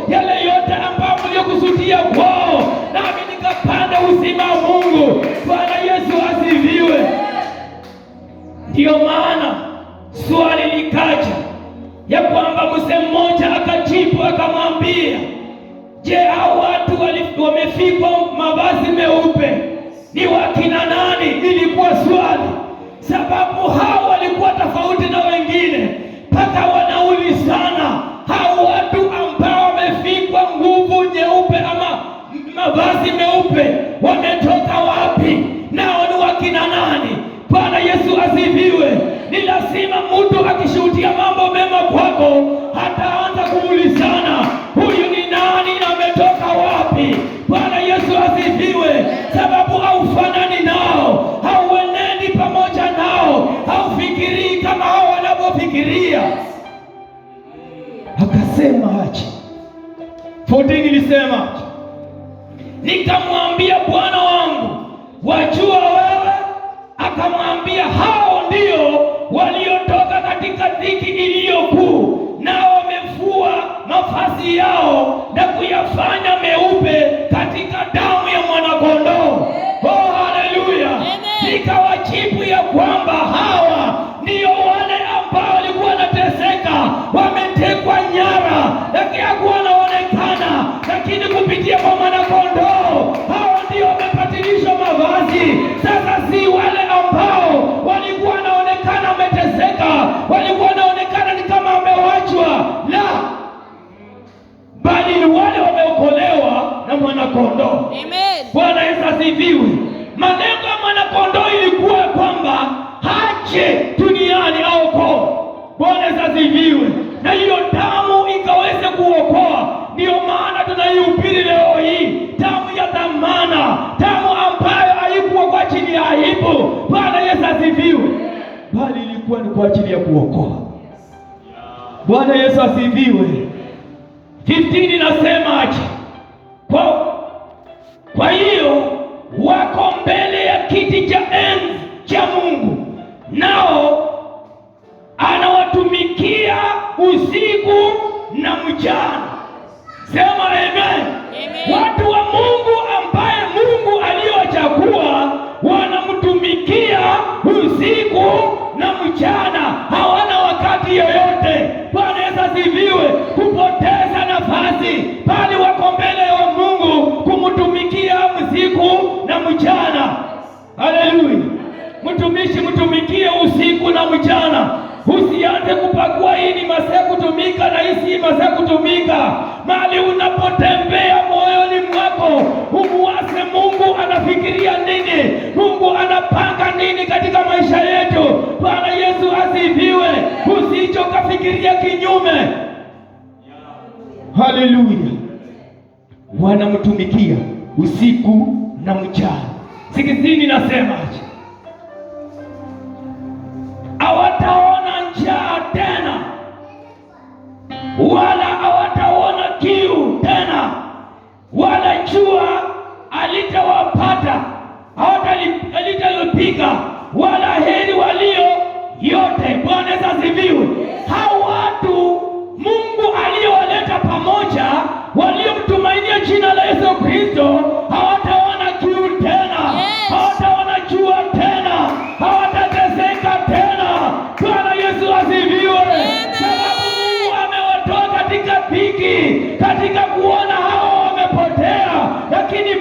yale yote ambayo mliokusudia kwao, nami nikapanda uzima wa Mungu. Bwana Yesu asifiwe. Ndiyo maana swali likaja ya kwamba mzee mmoja akajibu akamwambia, je, hao watu wamefikwa mavazi meupe ni wakina nani? Ilikuwa swali, sababu hao walikuwa tofauti na wengine, mpaka wanaulizana hao watu ambao wamefikwa nguvu nyeupe ama mavazi meupe wametoka wapi? Nao ni wakina nani? Bwana Yesu asifiwe. Ni lazima mtu akishuhudia mambo mema kwako hataanza kuulizana huyu ni nani na ametoka wapi. Bwana Yesu asifiwe, sababu haufanani nao, hauenendi pamoja nao, haufikirii kama hao wanavyofikiria. Akasema aje? 14 ilisema, nikamwambia Bwana wangu, wajua wewe? Akamwambia, hao ndio waliotoka katika dhiki iliyo kuu, nao wamefua mavazi yao na kuyafanya meupe katika damu ya mwanakondoo. Oh, haleluya! Nikawajibu ya kwamba hawa ndio wale ambao walikuwa wanateseka, wametekwa nyara, lakini hakuwa wanaonekana, lakini kupitia kwa mwanakondoo hawa ndio wamepatilishwa mavazi. Sasa si wale ambao walikuwa wanaonekana wameteseka, walikuwa wanaonekana ni kama wamewachwa, la, bali ni wale wameokolewa na mwanakondoo. Amen. Bwana Yesu asifiwe. Malengo ya mwanakondoo ilikuwa kwamba haje duniani aokoe. Bwana Yesu asifiwe. Na hiyo damu ikaweze kuokoa. Ndio maana tunaihubiri leo hii damu ya dhamana, damu ambayo haikuwa kwa ajili ya aibu. Bwana Yesu asifiwe, bali ilikuwa ni kwa ajili ya kuokoa. Bwana Yesu asifiwe. 15 inasema aje? Kwa hiyo wako mbele ya kiti cha enzi cha Mungu, nao anawatumikia usiku na mchana. Sema amen. Watu wa Mungu ambaye Mungu aliyowachagua wanamtumikia usiku na mchana, hawana wakati yoyote. Bwana Yesu asifiwe, kupoteza nafasi, bali wako mbele ya Mungu kumtumikia usiku na mchana. Haleluya. Mtumishi, mtumikie usiku na mchana. Usianze kupakua hii ni masaa kutumika na hii si masaa kutumika. Mali unapotembea moyoni mwako, umuase Mungu anafikiria nini, Mungu anapanga nini katika maisha yetu. Bwana Yesu asifiwe. Usicho kafikiria kinyume. Haleluya. Wanamtumikia usiku na mchana. 16 nasemaje? Hawataona njaa tena, wala hawataona kiu tena, wala jua alitawapata, hawatalipiga, wala heri walio yote. Bwana Yesu asifiwe. Hao watu Mungu aliyowaleta pamoja, waliomtumainia jina la Yesu Kristo, hawataona kiu tena, hawataona jua tena, hawatateseka tena. Bwana Yesu asifiwe. Sababu Mungu amewatoa katika dhiki, katika kuona hao wamepotea, lakini